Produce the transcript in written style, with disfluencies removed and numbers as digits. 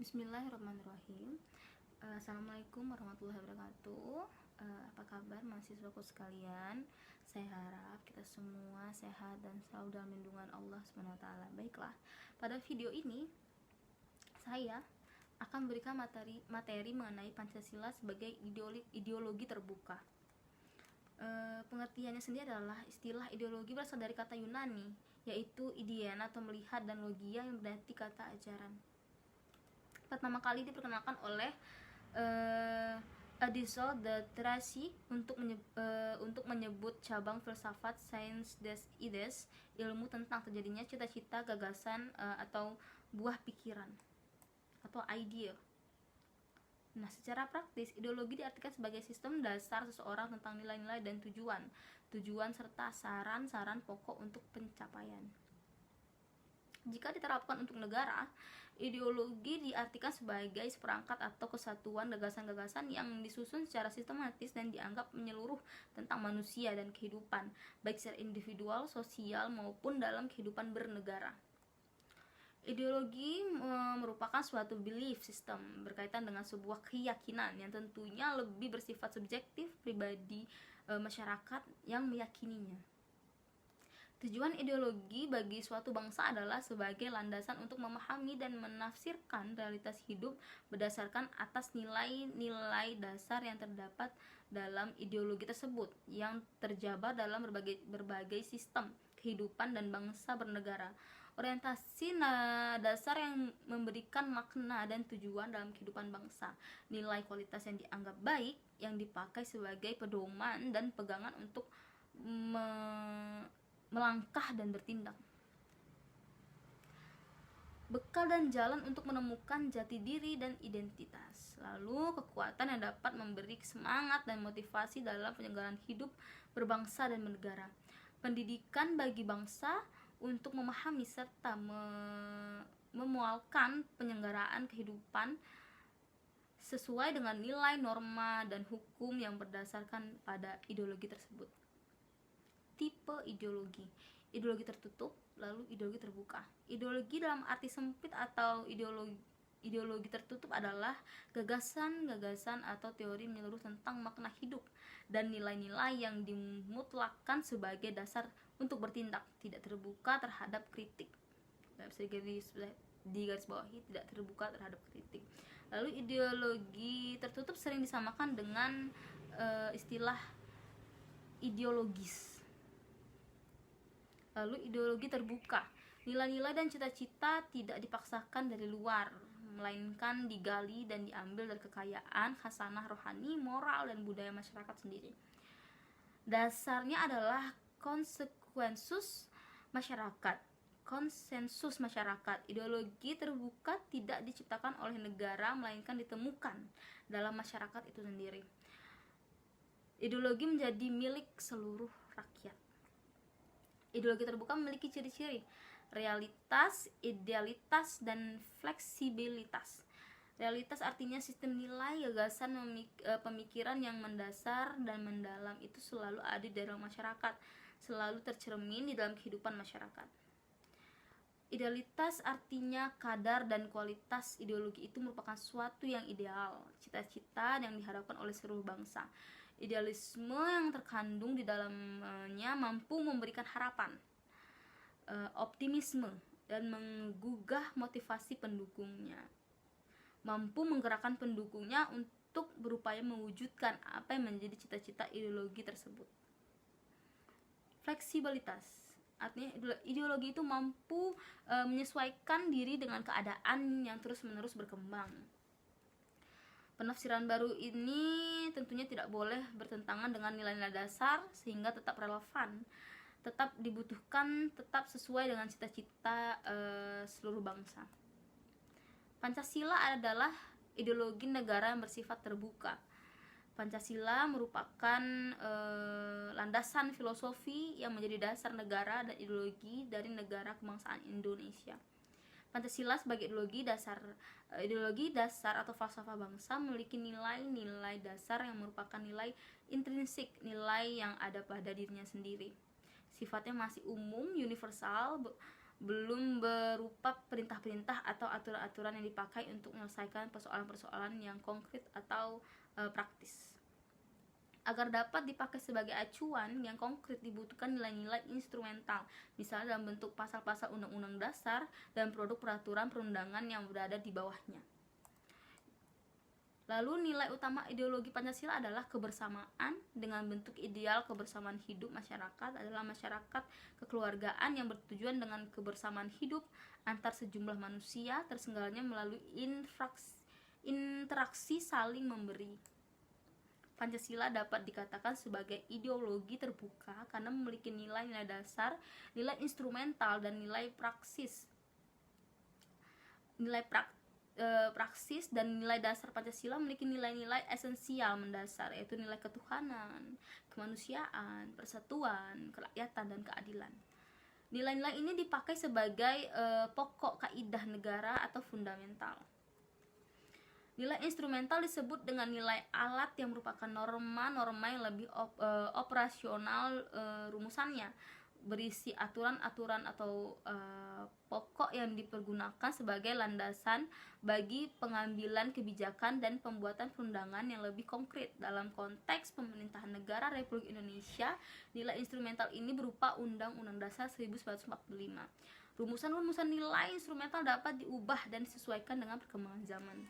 Bismillahirrahmanirrahim. Assalamualaikum warahmatullahi wabarakatuh. Apa kabar mahasiswaku sekalian? Saya harap kita semua sehat dan selalu dalam lindungan Allah SWT. Baiklah, pada video ini saya akan memberikan materi mengenai Pancasila sebagai ideologi terbuka. Pengertiannya sendiri adalah istilah ideologi berasal dari kata Yunani, yaitu idean atau melihat, dan logia yang berarti kata ajaran. Pertama kali diperkenalkan oleh Adisol de Tracy untuk menyebut cabang filsafat Sciences des Idées, ilmu tentang terjadinya cita-cita, gagasan, atau buah pikiran atau idea. Nah, secara praktis, ideologi diartikan sebagai sistem dasar seseorang tentang nilai-nilai dan tujuan serta saran-saran pokok untuk pencapaian. Jika diterapkan untuk negara, ideologi diartikan sebagai seperangkat atau kesatuan gagasan-gagasan yang disusun secara sistematis dan dianggap menyeluruh tentang manusia dan kehidupan, baik secara individual, sosial, maupun dalam kehidupan bernegara. Ideologi merupakan suatu belief system berkaitan dengan sebuah keyakinan yang tentunya lebih bersifat subjektif, pribadi masyarakat yang meyakininya. Tujuan ideologi bagi suatu bangsa adalah sebagai landasan untuk memahami dan menafsirkan realitas hidup berdasarkan atas nilai-nilai dasar yang terdapat dalam ideologi tersebut, yang terjabar dalam berbagai sistem kehidupan dan bangsa bernegara. Orientasi dasar yang memberikan makna dan tujuan dalam kehidupan bangsa, nilai kualitas yang dianggap baik yang dipakai sebagai pedoman dan pegangan untuk melangkah dan bertindak. Bekal dan jalan untuk menemukan jati diri dan identitas. Lalu kekuatan yang dapat memberi semangat dan motivasi dalam penyelenggaraan hidup berbangsa dan bernegara. Pendidikan bagi bangsa untuk memahami serta memualkan penyelenggaraan kehidupan sesuai dengan nilai, norma, dan hukum yang berdasarkan pada ideologi tersebut. Tipe ideologi tertutup, lalu ideologi terbuka. Ideologi dalam arti sempit atau ideologi tertutup adalah gagasan-gagasan atau teori menyeluruh tentang makna hidup dan nilai-nilai yang dimutlakkan sebagai dasar untuk bertindak, tidak terbuka terhadap kritik. Bisa digarisbawahi, tidak terbuka terhadap kritik. Lalu ideologi tertutup sering disamakan dengan istilah ideologis. Lalu ideologi terbuka, nilai-nilai dan cita-cita tidak dipaksakan dari luar, melainkan digali dan diambil dari kekayaan, khasanah rohani, moral, dan budaya masyarakat sendiri. Dasarnya adalah konsensus masyarakat. Ideologi terbuka tidak diciptakan oleh negara, melainkan ditemukan dalam masyarakat itu sendiri. Ideologi menjadi milik seluruh rakyat. Ideologi terbuka memiliki ciri-ciri realitas, idealitas, dan fleksibilitas. Realitas artinya sistem nilai, gagasan, pemikiran yang mendasar dan mendalam itu selalu ada di dalam masyarakat, selalu tercermin di dalam kehidupan masyarakat. Idealitas artinya kadar dan kualitas ideologi itu merupakan suatu yang ideal, cita-cita yang diharapkan oleh seluruh bangsa. Idealisme yang terkandung di dalamnya mampu memberikan harapan, optimisme, dan menggugah motivasi pendukungnya, mampu menggerakkan pendukungnya untuk berupaya mewujudkan apa yang menjadi cita-cita ideologi tersebut. Fleksibilitas artinya ideologi itu mampu menyesuaikan diri dengan keadaan yang terus-menerus berkembang. Penafsiran baru ini tentunya tidak boleh bertentangan dengan nilai-nilai dasar, sehingga tetap relevan, tetap dibutuhkan, tetap sesuai dengan cita-cita seluruh bangsa. Pancasila adalah ideologi negara yang bersifat terbuka. Pancasila merupakan landasan filosofi yang menjadi dasar negara dan ideologi dari negara kebangsaan Indonesia. Pancasila sebagai ideologi dasar atau falsafah bangsa memiliki nilai-nilai dasar yang merupakan nilai intrinsik, nilai yang ada pada dirinya sendiri. Sifatnya masih umum, universal, belum berupa perintah-perintah atau aturan-aturan yang dipakai untuk menyelesaikan persoalan-persoalan yang konkret atau praktis. Agar dapat dipakai sebagai acuan yang konkret dibutuhkan nilai-nilai instrumental, misalnya dalam bentuk pasal-pasal undang-undang dasar dan produk peraturan perundangan yang berada di bawahnya. Lalu nilai utama ideologi Pancasila adalah kebersamaan. Dengan bentuk ideal kebersamaan hidup masyarakat adalah masyarakat kekeluargaan yang bertujuan dengan kebersamaan hidup antar sejumlah manusia tersenggalanya melalui interaksi saling memberi. Pancasila dapat dikatakan sebagai ideologi terbuka karena memiliki nilai-nilai dasar, nilai instrumental, dan nilai praksis. Praksis dan nilai dasar Pancasila memiliki nilai-nilai esensial mendasar, yaitu nilai ketuhanan, kemanusiaan, persatuan, kerakyatan, dan keadilan. Nilai-nilai ini dipakai sebagai pokok kaidah negara atau fundamental. Nilai instrumental disebut dengan nilai alat yang merupakan norma-norma yang lebih operasional, rumusannya berisi aturan-aturan atau pokok yang dipergunakan sebagai landasan bagi pengambilan kebijakan dan pembuatan perundangan yang lebih konkret. Dalam konteks pemerintahan negara Republik Indonesia, nilai instrumental ini berupa Undang-Undang Dasar 1945. Rumusan-rumusan nilai instrumental dapat diubah dan disesuaikan dengan perkembangan zaman.